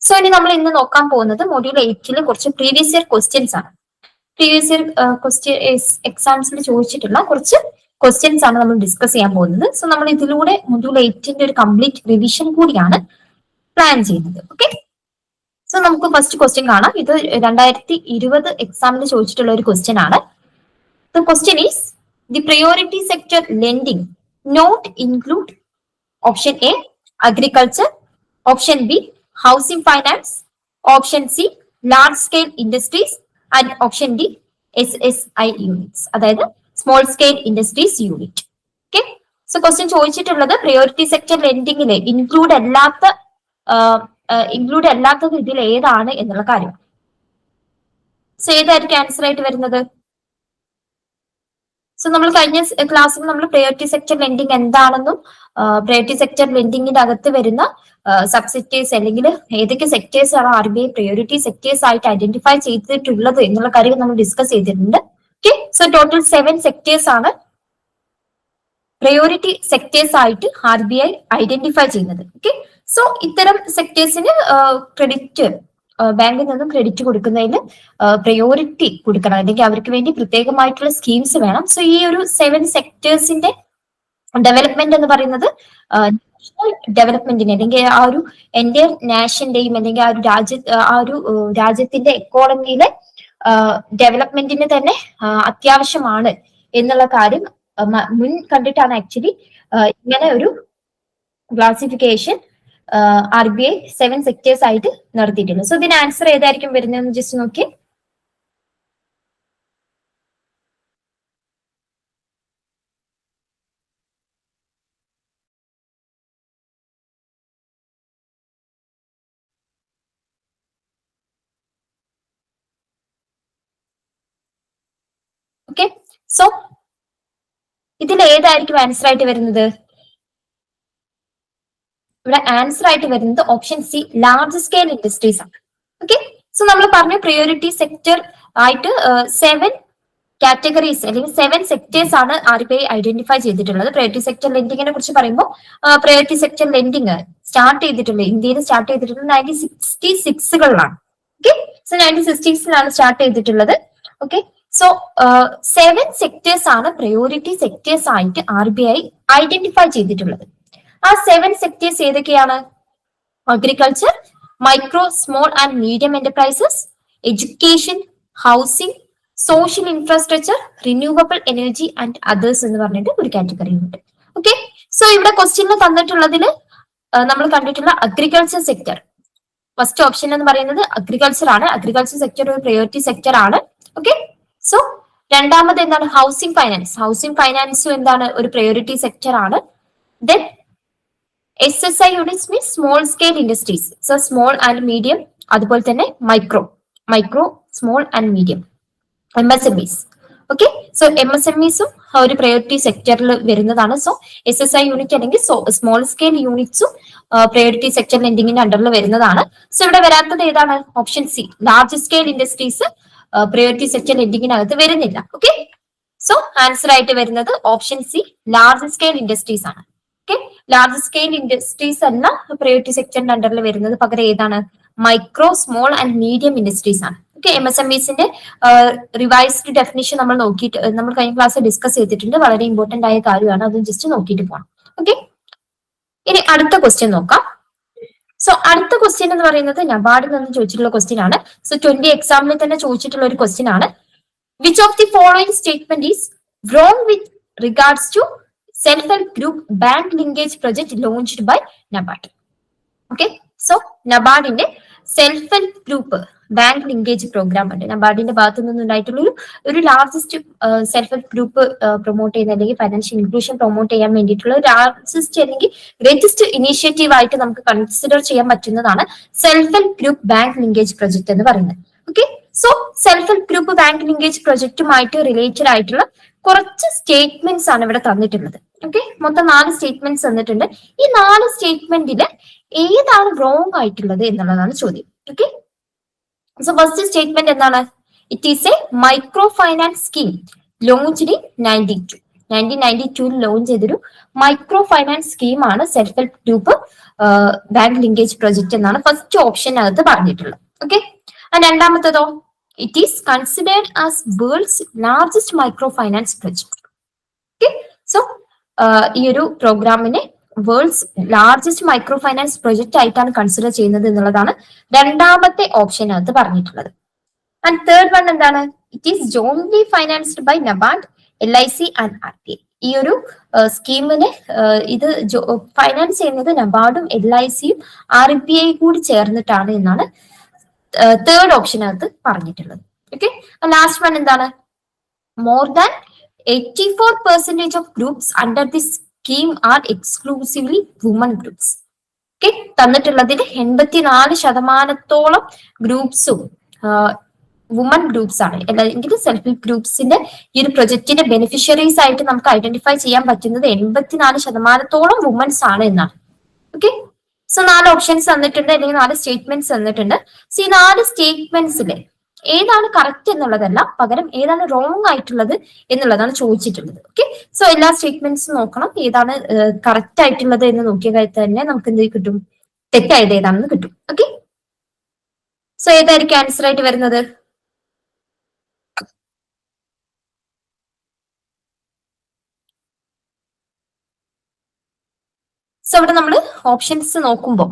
So ഇനി നമ്മൾ ഇന്ന് നോക്കാൻ പോകുന്നത് മൊഡ്യൂൾ 8 കുറച്ച് പ്രീവിയസ് ഇയർ ക്വസ്റ്റ്യൻസ് ആണ്. പ്രീവിയസ് ഇയർ എക്സാംസിൽ ചോദിച്ചിട്ടുള്ള കുറച്ച് ക്വസ്റ്റ്യൻസ് ആണ് നമ്മൾ ഡിസ്കസ് ചെയ്യാൻ പോകുന്നത്. സോ നമ്മൾ ഇതിലൂടെ മൊഡ്യൂൾ 8 ഒരു കംപ്ലീറ്റ് റിവിഷൻ കൂടിയാണ് പ്ലാൻ ചെയ്യുന്നത്. ഓക്കെ, സോ നമുക്ക് ഫസ്റ്റ് ക്വസ്റ്റ്യൻ കാണാം. ഇത് 2020 എക്സാമിന് ചോദിച്ചിട്ടുള്ള ഒരു ക്വസ്റ്റ്യൻ ആണ്. The question is the priority sector lending not include option A agriculture, option B housing finance, option C large scale industries and option D SSI units, അതായത് small scale industries unit. Okay, so question ചോദിച്ചിട്ടുള്ളത് priority sector ലെൻഡിങ്ങില് include അല്ലാത്തത് ഇതിൽ ഏതാണ് എന്നുള്ള കാര്യം. So ഏതായിരിക്കും answer ആയിട്ട് വരുന്നത്? സോ നമ്മൾ കഴിഞ്ഞ ക്ലാസ്സിൽ നമ്മൾ പ്രയോറിറ്റി സെക്ടർ ലെൻഡിങ് എന്താണെന്നും പ്രയോറിറ്റി സെക്ടർ ലെൻഡിങ്ങിന്റെ അകത്ത് വരുന്ന സബ്സെക്ടേഴ്സ് അല്ലെങ്കിൽ ഏതൊക്കെ സെക്ടേഴ്സ് ആണ് RBI പ്രയോറിറ്റി സെക്ടേഴ്സ് ആയിട്ട് ഐഡന്റിഫൈ ചെയ്തിട്ടുള്ളത് എന്നുള്ള കാര്യം നമ്മൾ ഡിസ്കസ് ചെയ്തിട്ടുണ്ട്. ഓക്കെ, സോ ടോട്ടൽ 7 സെക്ടേഴ്സ് ആണ് പ്രയോറിറ്റി സെക്ടേഴ്സ് ആയിട്ട് RBI ഐഡന്റിഫൈ ചെയ്യുന്നത്. ഓക്കെ, സോ ഇത്തരം സെക്ടേഴ്സിന് ക്രെഡിറ്റ് ബാങ്കിൽ നിന്നും ക്രെഡിറ്റ് കൊടുക്കുന്നതിന് പ്രയോറിറ്റി കൊടുക്കണം, അല്ലെങ്കിൽ അവർക്ക് വേണ്ടി പ്രത്യേകമായിട്ടുള്ള സ്കീംസ് വേണം. സോ ഈ ഒരു 7 സെക്ടേഴ്സിന്റെ ഡെവലപ്മെന്റ് എന്ന് പറയുന്നത് നാഷണൽ ഡെവലപ്മെന്റിന് അല്ലെങ്കിൽ ആ ഒരു എൻ്റെ നാഷന്റെയും അല്ലെങ്കിൽ ആ ഒരു രാജ്യത്തിന്റെ എക്കോണമിയിലെ ഡെവലപ്മെന്റിന് തന്നെ അത്യാവശ്യമാണ് എന്നുള്ള കാര്യം മുൻ കണ്ടിട്ടാണ് ആക്ച്വലി ഇങ്ങനെ ഒരു ക്ലാസിഫിക്കേഷൻ RBI 7 സെക്ടേഴ്സ് ആയിട്ട് നടത്തിയിട്ടുണ്ട്. സോ ഇതിന് ആൻസർ ഏതായിരിക്കും വരുന്നതെന്ന് ജസ്റ്റ് നോക്കി. ഓക്കെ, സോ ഇതിൽ ഏതായിരിക്കും ആൻസർ ആയിട്ട് വരുന്നത്? ഇവിടെ ആൻസർ ആയിട്ട് വരുന്നത് option C large scale industries ആണ്. ഓക്കെ, സോ നമ്മൾ പറഞ്ഞു പ്രയോറിറ്റി സെക്ടർ ആയിട്ട് 7 കാറ്റഗറീസ് അല്ലെങ്കിൽ 7 സെക്ടേഴ്സ് ആണ് RBI ഐഡന്റിഫൈ ചെയ്തിട്ടുള്ളത്. പ്രയോറിറ്റി സെക്ടർ ലെൻഡിങ്ങിനെ കുറിച്ച് പറയുമ്പോൾ പ്രയോറിറ്റി സെക്ടർ ലെൻഡിങ് സ്റ്റാർട്ട് ചെയ്തിട്ടുള്ളത് ഇന്ത്യയിൽ സ്റ്റാർട്ട് ചെയ്തിട്ടുള്ളത് 1966കളിലാണ്. ഓക്കെ, സോ 1960ലാണ് സ്റ്റാർട്ട് ചെയ്തിട്ടുള്ളത്. ഓക്കെ, സോ 7 സെക്ടേഴ്സ് ആണ് പ്രയോറിറ്റി സെക്ടേഴ്സ് ആയിട്ട് RBI ഐഡന്റിഫൈ ചെയ്തിട്ടുള്ളത്. ആ 7 സെക്ടേഴ്സ് ഏതൊക്കെയാണ്? Agriculture, micro small and medium enterprises, education, housing, social infrastructure, renewable energy and others എന്ന് പറഞ്ഞിട്ട് ഒരു കാറ്റഗറി ഉണ്ട്. ഓക്കെ, സോ ഇവിടെ ക്വസ്റ്റ്യനിൽ തന്നിട്ടുള്ളതിൽ നമ്മൾ കണ്ടിട്ടുള്ള അഗ്രികൾച്ചർ സെക്ടർ ഫസ്റ്റ് ഓപ്ഷൻ എന്ന് പറയുന്നത് അഗ്രികൾച്ചർ ആണ്. അഗ്രികൾച്ചർ സെക്ടർ ഒരു പ്രയോറിറ്റി സെക്ടർ ആണ്. ഓക്കെ, സോ രണ്ടാമത് എന്താണ്? Housing finance. ഹൗസിംഗ് ഫൈനാൻസും എന്താണ്? ഒരു പ്രയോറിറ്റി സെക്ടർ ആണ്. Then SSI units means small scale industries. So small and medium, അതുപോലെ തന്നെ micro small and medium MSMEs. Okay, so MSMEസും ഒരു പ്രയോറിറ്റി സെക്ടറിൽ വരുന്നതാണ്. സോ SSI യൂണിറ്റ് അല്ലെങ്കിൽ സ്മോൾ സ്കെയിൽ യൂണിറ്റ്സും പ്രയോറിറ്റി സെക്ടർ ലെൻഡിങ്ങിന്റെ അണ്ടറിൽ വരുന്നതാണ്. സോ ഇവിടെ വരാത്തത് ഏതാണ്? Option C large scale industries priority sector ലെൻഡിങ്ങിനകത്ത് വരുന്നില്ല. ഓക്കെ, സോ ആൻസർ ആയിട്ട് വരുന്നത് option C large scale industries ആണ്. ഓക്കെ, ലാർജ് സ്കെയിൽ ഇൻഡസ്ട്രീസ് അല്ല പ്രയോറിറ്റി സെക്ടറിന്റെ അണ്ടറിൽ വരുന്നത്, പകരം ഏതാണ്? Micro small and medium industries ആണ്. ഓക്കെ, MSMEസിന്റെ റിവൈസ്ഡ് ഡെഫിനിഷൻ നമ്മൾ കഴിഞ്ഞ ക്ലാസ്സിൽ ഡിസ്കസ് ചെയ്തിട്ടുണ്ട്. വളരെ ഇമ്പോർട്ടന്റ് ആയ കാര്യമാണ്, അത് ജസ്റ്റ് നോക്കിയിട്ട് പോകണം. ഓക്കെ, ഇനി അടുത്ത ക്വസ്റ്റ്യൻ നോക്കാം. സോ അടുത്ത ക്വസ്റ്റ്യൻ എന്ന് പറയുന്നത് നബാർഡിൽ നിന്ന് ചോദിച്ചിട്ടുള്ള ക്വസ്റ്റ്യൻ ആണ്. സോ 20 എക്സാമിൽ തന്നെ ചോദിച്ചിട്ടുള്ള ഒരു ക്വസ്റ്റ്യൻ ആണ്. Which of the following statement is wrong with regards to self help group bank linkage project launched by NABARD? Okay, so നബാർഡിന്റെ self help group bank linkage program ഉണ്ട്. നബാർഡിന്റെ ഭാഗത്തു നിന്നുണ്ടായിട്ടുള്ള ഒരു largest self help group promote ചെയ്യുന്ന അല്ലെങ്കിൽ financial inclusion promote ചെയ്യാൻ വേണ്ടിയിട്ടുള്ള ലാർജസ്റ്റ് അല്ലെങ്കിൽ ഗ്രേറ്റസ്റ്റ് ഇനീഷ്യേറ്റീവ് ആയിട്ട് നമുക്ക് കൺസിഡർ ചെയ്യാൻ പറ്റുന്നതാണ് self help group bank linkage project എന്ന് പറയുന്നത്. Okay, so self help group bank linkage പ്രൊജക്റ്റുമായിട്ട് റിലേറ്റഡ് ആയിട്ടുള്ള കുറച്ച് സ്റ്റേറ്റ്മെന്റ്സ് ആണ് ഇവിടെ തന്നിട്ടുള്ളത്. ഓക്കെ, മൊത്തം 4 സ്റ്റേറ്റ്മെന്റ്സ് തന്നിട്ടുണ്ട്. ഈ 4 സ്റ്റേറ്റ്മെന്റില് ഏതാണ് റോങ് ആയിട്ടുള്ളത് എന്നുള്ളതാണ് ചോദ്യം. ഓക്കെ, സോ ഫസ്റ്റ് സ്റ്റേറ്റ്മെന്റ് എന്താണ്? It is a micro finance scheme launched in 92. 1992 launch ചെയ്തൊരു മൈക്രോ ഫൈനാൻസ് സ്കീമാണ് self help group bank linkage project എന്നാണ് ഫസ്റ്റ് ഓപ്ഷനകത്ത് പറഞ്ഞിട്ടുള്ളത്. ഓക്കെ, രണ്ടാമത്തതോ it is considered as world's largest micro finance project. Okay, so ഈ ഒരു പ്രോഗ്രാമിനെ world's largest micro finance project ആയിട്ടാണ് കൺസിഡർ ചെയ്യുന്നത് എന്നുള്ളതാണ് രണ്ടാമത്തെ ഓപ്ഷനകത്ത് പറഞ്ഞിട്ടുള്ളത്. ആൻഡ് തേർഡ് വൺ എന്താണ്? It is jointly financed by NABARD, LIC and RBI. ഈ ഒരു സ്കീമിനെ ഇത് ഫൈനാൻസ് ചെയ്യുന്നത് നബാർഡും LICയും RBI കൂടി ചേർന്നിട്ടാണ് എന്നാണ് തേർഡ് ഓപ്ഷനകത്ത് പറഞ്ഞിട്ടുള്ളത്. ഓക്കെ, ലാസ്റ്റ് വൺ എന്താണ്? More than 84% of groups under this scheme are exclusively women groups. Okay, തന്നിട്ടുള്ളതിൽ 84% ഗ്രൂപ്പ്സും വുമൺ ഗ്രൂപ്പ്സ് ആണ്, അല്ലെങ്കിൽ സെൽഫ് ഹെൽപ്പ് ഗ്രൂപ്പ്സിന്റെ ഈ ഒരു പ്രൊജക്ടിന്റെ ബെനിഫിഷ്യറീസ് ആയിട്ട് നമുക്ക് ഐഡന്റിഫൈ ചെയ്യാൻ പറ്റുന്നത് 84% വുമൻസ് ആണ് എന്നാണ്. ഓക്കെ, സോ 4 ഓപ്ഷൻസ് തന്നിട്ടുണ്ട്, അല്ലെങ്കിൽ 4 സ്റ്റേറ്റ്മെന്റ്സ് തന്നിട്ടുണ്ട്. സോ ഈ 4 സ്റ്റേറ്റ്മെന്റ്സിലെ ഏതാണ് കറക്റ്റ് എന്നുള്ളതല്ല, പകരം ഏതാണ് റോങ് ആയിട്ടുള്ളത് എന്നുള്ളതാണ് ചോദിച്ചിട്ടുള്ളത്. ഓക്കെ, സോ എല്ലാ സ്റ്റേറ്റ്മെന്റ്സും നോക്കണം, ഏതാണ് കറക്റ്റ് ആയിട്ടുള്ളത് എന്ന് നോക്കിയാൽ തന്നെ നമുക്ക് എന്ത് കിട്ടും, തെറ്റായത് ഏതാണെന്ന് കിട്ടും. ഓക്കെ, സോ ഏതായിരിക്കും ആൻസർ ആയിട്ട് വരുന്നത്? സോ ഇവിടെ നമ്മൾ ഓപ്ഷൻസ് നോക്കുമ്പോൾ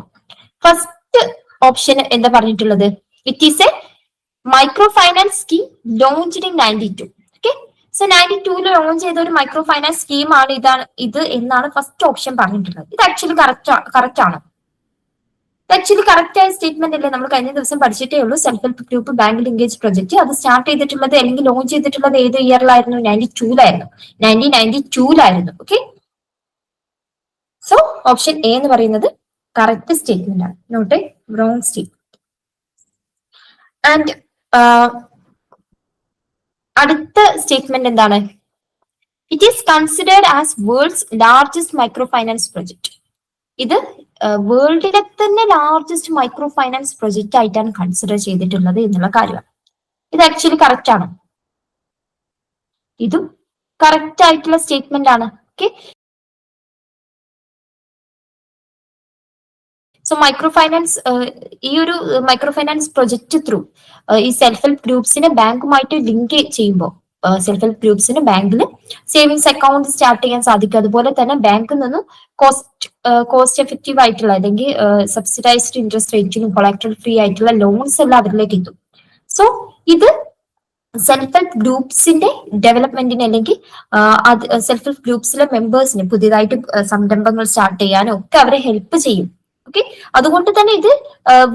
ഫസ്റ്റ് ഓപ്ഷൻ എന്താ പറഞ്ഞിട്ടുള്ളത്? It is a micro finance scheme launched in 92. Okay, so 92 launch ചെയ്ത ഒരു മൈക്രോ ഫൈനാൻസ് സ്കീമാണ് ഇത് എന്നാണ് ഫസ്റ്റ് ഓപ്ഷൻ പറഞ്ഞിട്ടുള്ളത്. ഇത് ആക്ച്വലി കറക്റ്റ് ആണ്. ആക്ച്വലി കറക്റ്റ് ആയ സ്റ്റേറ്റ്മെന്റ് അല്ലേ? നമ്മൾ കഴിഞ്ഞ ദിവസം പഠിച്ചിട്ടേ ഉള്ളൂ. Self help group bank linkage project അത് സ്റ്റാർട്ട് ചെയ്തിട്ടുള്ളത് അല്ലെങ്കിൽ ലോഞ്ച് ചെയ്തിട്ടുള്ളത് ഏത് ഇയറിലായിരുന്നു? 92 1992. ഓക്കെ, സോ ഓപ്ഷൻ എ എന്ന് പറയുന്നത് കറക്റ്റ് സ്റ്റേറ്റ്മെന്റ് ആണ്, not a wrong statement. And അടുത്ത സ്റ്റേറ്റ്മെന്റ് എന്താണ്? It is considered as world's largest micro finance project. ഇത് വേൾഡിലെ തന്നെ ലാർജസ്റ്റ് മൈക്രോ ഫൈനാൻസ് പ്രൊജക്ട് ആയിട്ടാണ് കൺസിഡർ ചെയ്തിട്ടുള്ളത് എന്നുള്ള കാര്യമാണ്. ഇത് ആക്ച്വലി കറക്റ്റ് ആണ്, ഇതും കറക്റ്റ് ആയിട്ടുള്ള സ്റ്റേറ്റ്മെന്റ് ആണ്. ഓക്കെ, സോ മൈക്രോ ഫൈനാൻസ് ഈ ഒരു മൈക്രോ ഫൈനാൻസ് പ്രൊജക്ട് ത്രൂ ഈ സെൽഫ് ഹെൽപ്പ് ഗ്രൂപ്പ്സിനെ ബാങ്കുമായിട്ട് ലിങ്ക് ചെയ്യുമ്പോൾ സെൽഫ് ഹെൽപ്പ് ഗ്രൂപ്പ്സിന് ബാങ്കിൽ സേവിങ്സ് അക്കൗണ്ട് സ്റ്റാർട്ട് ചെയ്യാൻ സാധിക്കും. അതുപോലെ തന്നെ ബാങ്കിൽ നിന്നും കോസ്റ്റ് എഫക്റ്റീവ് ആയിട്ടുള്ള അല്ലെങ്കിൽ സബ്സിഡൈസ്ഡ് ഇൻട്രസ്റ്റ് റേറ്റിനും കൊളാക്ടറൽ ഫ്രീ ആയിട്ടുള്ള ലോൺസ് എല്ലാം അവരിലേക്ക് എത്തും. സോ ഇത് സെൽഫ് ഹെൽപ്പ് ഗ്രൂപ്പ്സിന്റെ ഡെവലപ്മെന്റിന് അല്ലെങ്കിൽ സെൽഫ് ഹെൽപ്പ് ഗ്രൂപ്പ്സിലെ മെമ്പേഴ്സിന് പുതിയതായിട്ട് സംരംഭങ്ങൾ സ്റ്റാർട്ട് ചെയ്യാനും ഒക്കെ അവരെ ഹെൽപ്പ് ചെയ്യും. ഓക്കെ, അതുകൊണ്ട് തന്നെ ഇത്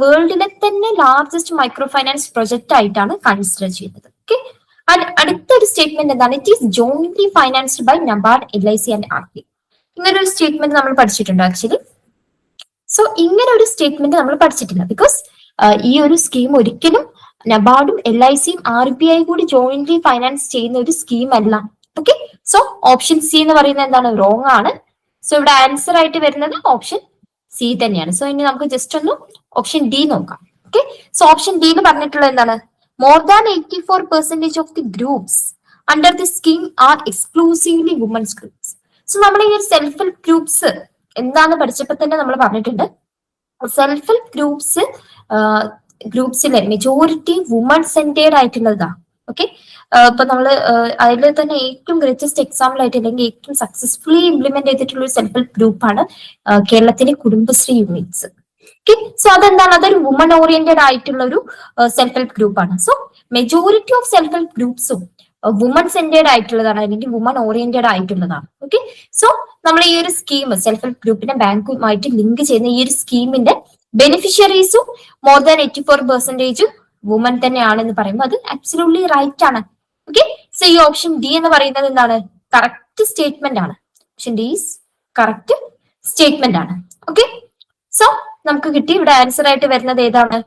വേൾഡിലെ തന്നെ ലാർജസ്റ്റ് മൈക്രോ ഫൈനാൻസ് പ്രൊജക്ട് ആയിട്ടാണ് കൺസിഡർ ചെയ്യുന്നത്. ഓക്കെ, അടുത്തൊരു സ്റ്റേറ്റ്മെന്റ് എന്താണ്? It is jointly financed by NABARD, LIC and RBI. ഇങ്ങനെ ഒരു സ്റ്റേറ്റ്മെന്റ് നമ്മൾ പഠിച്ചിട്ടുണ്ട് ആക്ച്വലി. സോ ഇങ്ങനെ ഒരു സ്റ്റേറ്റ്മെന്റ് നമ്മൾ പഠിച്ചിട്ടില്ല, ബിക്കോസ് ഈ ഒരു സ്കീം ഒരിക്കലും നബാർഡും LICയും RBI കൂടി ജോയിന്റ്ലി ഫൈനാൻസ് ചെയ്യുന്ന ഒരു സ്കീം അല്ല. ഓക്കെ, സോ ഓപ്ഷൻ സി എന്ന് പറയുന്നത് എന്താണ്? റോങ് ആണ്. സോ ഇവിടെ ആൻസർ ആയിട്ട് വരുന്നത് ഓപ്ഷൻ സി തന്നെയാണ്. സോ ഇനി നമുക്ക് ജസ്റ്റ് ഒന്ന് ഓപ്ഷൻ ഡി നോക്കാം. ഓക്കെ, സോ ഓപ്ഷൻ ഡിയിൽ പറഞ്ഞിട്ടുള്ളത് എന്താണ്? More than 84% of the groups under the scheme are exclusively women's groups. So നമ്മൾ ഈ ഒരു സെൽഫ് ഹെൽപ്പ് ഗ്രൂപ്പ്സ് എന്താന്ന് പഠിച്ചപ്പോൾ തന്നെ നമ്മൾ പറഞ്ഞിട്ടുണ്ട്, സെൽഫ് ഹെൽപ്പ് ഗ്രൂപ്പ്സിലെ മെജോറിറ്റി വുമൺ സെന്റേഡ് ആയിട്ടുള്ളതാ. ഓക്കെ, ഇപ്പൊ നമ്മള് അതിൽ തന്നെ ഏറ്റവും ഗ്രേറ്റസ്റ്റ് എക്സാമ്പിൾ ആയിട്ട് അല്ലെങ്കിൽ ഏറ്റവും സക്സസ്ഫുള്ളി ഇംപ്ലിമെന്റ് ചെയ്തിട്ടുള്ള ഒരു സെൽഫ് ഹെൽപ്പ് ഗ്രൂപ്പാണ് കേരളത്തിലെ കുടുംബശ്രീ യൂണിറ്റ്സ്. ഓക്കെ, സോ അതെന്താണ്? അതൊരു വുമൺ ഓറിയന്റഡ് ആയിട്ടുള്ള ഒരു സെൽഫ് ഹെൽപ്പ് ഗ്രൂപ്പാണ്. So majority of self help ഗ്രൂപ്പ്സും വുമൺ സെന്റേഡ് ആയിട്ടുള്ളതാണ് അല്ലെങ്കിൽ വുമൺ ഓറിയന്റഡ് ആയിട്ടുള്ളതാണ്. ഓക്കെ, സോ നമ്മൾ ഈ ഒരു സ്കീം സെൽഫ് ഹെൽപ്പ് ഗ്രൂപ്പിനെ ബാങ്കുമായിട്ട് ലിങ്ക് ചെയ്യുന്ന ഈ ഒരു സ്കീമിന്റെ ബെനിഫിഷ്യറീസും മോർ ദാൻ 84% വുമൺ തന്നെയാണെന്ന് പറയുമ്പോൾ അത് അബ്സല്യൂട്ട്ലി റൈറ്റ് ആണ്. ഓക്കെ, സോ ഈ ഓപ്ഷൻ ഡി എന്ന് പറയുന്നത് എന്താണ്? കറക്റ്റ് സ്റ്റേറ്റ്മെന്റ് ആണ്. Option D is correct statement ആണ്. ഓക്കെ, സോ നമുക്ക് കിട്ടി. ഇവിടെ ആൻസർ ആയിട്ട് വരുന്നത് ഏതാണ്?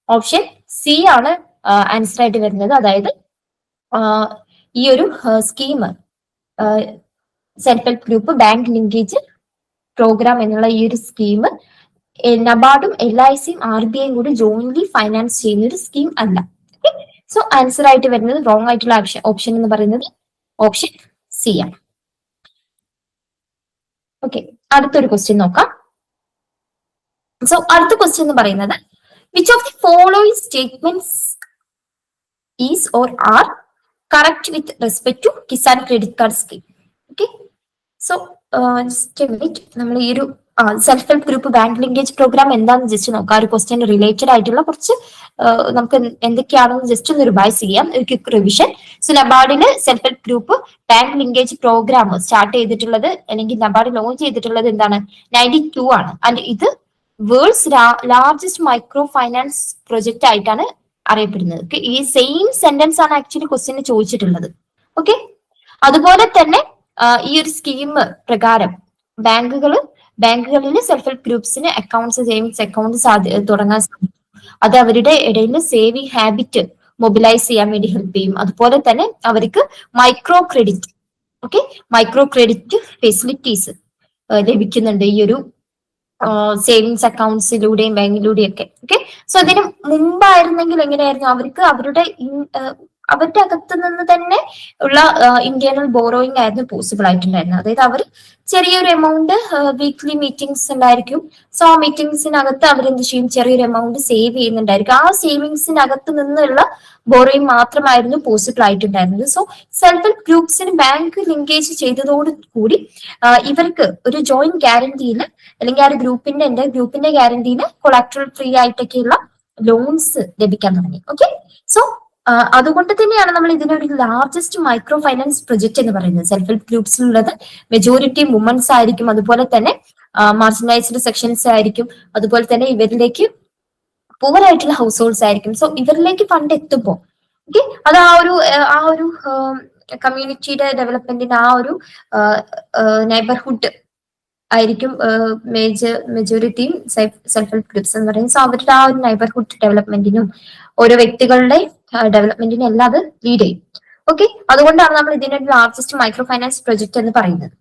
ഓപ്ഷൻ സി ആണ് ആൻസർ ആയിട്ട് വരുന്നത്. അതായത് ഈ ഒരു scheme self help group bank linkage programme എന്നുള്ള ഈ ഒരു സ്കീം നബാർഡും LICയും RBIയും കൂടി ജോയിന്റ്ലി ഫൈനാൻസ് ചെയ്യുന്ന ഒരു സ്കീം അല്ല. സോ ആൻസർ ആയിട്ട് വരുന്നത് റോങ് ആയിട്ടുള്ള ഓപ്ഷൻ എന്ന് പറയുന്നത് ഓപ്ഷൻ സി ആണ്. ഓക്കെ, അടുത്തൊരു ക്വസ്റ്റ്യൻ നോക്കാം. സോ അടുത്ത ക്വസ്റ്റ്യൻ എന്ന് പറയുന്നത് which of the following statements is or are correct with respect to Kisan credit card scheme. Okay, so just minute, നമ്മൾ ഈ ഒരു self help group bank linkage programme എന്താണെന്ന് ജസ്റ്റ് നോക്കാം. ഒരു ക്വസ്റ്റ്യൻ റിലേറ്റഡ് ആയിട്ടുള്ള കുറച്ച് നമുക്ക് എന്തൊക്കെയാണെന്ന് ജസ്റ്റ് ഒന്ന് റിവൈസ് ചെയ്യാം, ഒരു ക്വിക്ക് റിവിഷൻ. സോ നബാർഡില് self help group bank linkage programme start ചെയ്തിട്ടുള്ളത് അല്ലെങ്കിൽ നബാർഡ് ലോഞ്ച് ചെയ്തിട്ടുള്ളത് എന്താണ് 92 ആണ്. ആൻഡ് ഇത് world's largest micro finance project ആയിട്ടാണ് അറിയപ്പെടുന്നത്. ഈ സെയിം സെന്റൻസ് ആണ് ആക്ച്വലി ക്വസ്റ്റ്യന് ചോദിച്ചിട്ടുള്ളത്. ഓക്കെ, അതുപോലെ തന്നെ ഈ ഒരു സ്കീം പ്രകാരം ബാങ്കുകളിൽ സെൽഫ് ഹെൽപ്പ് ഗ്രൂപ്പ്സിന് അക്കൗണ്ട്സ്, സേവിങ്സ് അക്കൗണ്ട്സ് തുടങ്ങാൻ സാധിക്കും. അത് അവരുടെ ഇടയിൽ സേവിങ് ഹാബിറ്റ് മൊബിലൈസ് ചെയ്യാൻ വേണ്ടി ഹെൽപ്പ് ചെയ്യും. അതുപോലെ തന്നെ അവർക്ക് മൈക്രോ ക്രെഡിറ്റ് ഫെസിലിറ്റീസ് ലഭിക്കുന്നുണ്ട് ഈ ഒരു സേവിങ്സ് അക്കൗണ്ട്സിലൂടെയും ബാങ്കിലൂടെയും ഒക്കെ. ഓക്കെ, സോ ഇതിന് മുമ്പായിരുന്നെങ്കിൽ എങ്ങനെയായിരുന്നു, അവർക്ക് അവരുടെ അകത്ത് നിന്ന് തന്നെ ഉള്ള ഇന്റേണൽ ബോറോയിങ് ആയിരുന്നു പോസിബിൾ ആയിട്ടുണ്ടായിരുന്നത്. അതായത് അവർ ചെറിയൊരു എമൗണ്ട് വീക്ക്ലി മീറ്റിംഗ്സ് ഉണ്ടായിരിക്കും. സോ ആ മീറ്റിംഗ്സിനകത്ത് അവരെന്ത് ചെയ്യും, ചെറിയൊരു എമൗണ്ട് സേവ് ചെയ്യുന്നുണ്ടായിരിക്കും. ആ സേവിങ്സിനകത്ത് നിന്നുള്ള ബോറോയിങ് മാത്രമായിരുന്നു പോസിബിൾ ആയിട്ടുണ്ടായിരുന്നത്. സോ സെൽഫ് ഹെൽപ്പ് ഗ്രൂപ്പ്സിന് ബാങ്ക് ലിങ്കേജ് ചെയ്തതോടുകൂടി ഇവർക്ക് ഒരു ജോയിന്റ് ഗ്യാരണ്ടിയിൽ അല്ലെങ്കിൽ ആ ഒരു ഗ്രൂപ്പിന്റെ ഗ്യാരണ്ടിയിൽ കൊളാക്ടറൽ ഫ്രീ ആയിട്ടൊക്കെയുള്ള ലോൺസ് ലഭിക്കാൻ തുടങ്ങി. ഓക്കെ, സോ അതുകൊണ്ട് തന്നെയാണ് നമ്മൾ ഇതിനൊരു ലാർജസ്റ്റ് മൈക്രോ ഫൈനാൻസ് പ്രൊജക്ട് എന്ന് പറയുന്നത്. സെൽഫ് ഹെൽപ്പ് ഗ്രൂപ്പ്സിലുള്ളത് മെജോറിറ്റി വുമൻസ് ആയിരിക്കും, അതുപോലെ തന്നെ മാർജിനലൈസ്ഡ് സെക്ഷൻസ് ആയിരിക്കും, അതുപോലെ തന്നെ ഇവരിലേക്ക് പുവർ ആയിട്ടുള്ള ഹൗസ് ഹോൾഡ്സ് ആയിരിക്കും. സോ ഇവരിലേക്ക് ഫണ്ട് എത്തുമ്പോൾ ഓക്കെ, അത് ആ ഒരു കമ്മ്യൂണിറ്റിയുടെ ഡെവലപ്മെന്റിന് ആ ഒരു നെയ്ബർഹുഡ് ആയിരിക്കും മെജോറിറ്റിയും സെൽഫ് ഹെൽപ്പ് ഗ്രൂപ്പ്സ് എന്ന് പറയുന്നത്. സോ അവരുടെ ആ ഒരു നെയ്ബർഹുഡ് ഡെവലപ്മെന്റിനും ഓരോ വ്യക്തികളുടെ ഡെവലപ്മെന്റിനും എല്ലാം അത് ലീഡ് ചെയ്യും. ഓക്കെ, അതുകൊണ്ടാണ് നമ്മൾ ഇതിന്റെ ലാർജസ്റ്റ് മൈക്രോ ഫൈനാൻസ് പ്രൊജക്ട് എന്ന് പറയുന്നത്.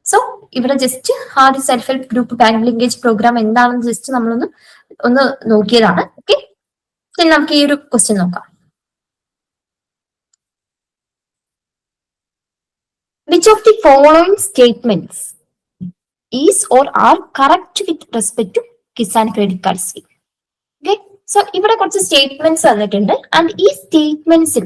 സോ ഇവിടെ ജസ്റ്റ് ആ ഒരു self help group bank linkage programme എന്താണെന്ന് ജസ്റ്റ് ഒന്ന് നോക്കിയതാണ്. ഓക്കെ, ഇനി നമുക്ക് ഈ ഒരു ക്വസ്റ്റ്യൻ നോക്കാം. Which of the following statements is or are correct with respect to Kisan credit card scheme. Okay, so ഇവിടെ കുറച്ച് സ്റ്റേറ്റ്മെന്റ്സ് തന്നിട്ടുണ്ട്. ആൻഡ് ഈ സ്റ്റേറ്റ്മെന്റ്സിൽ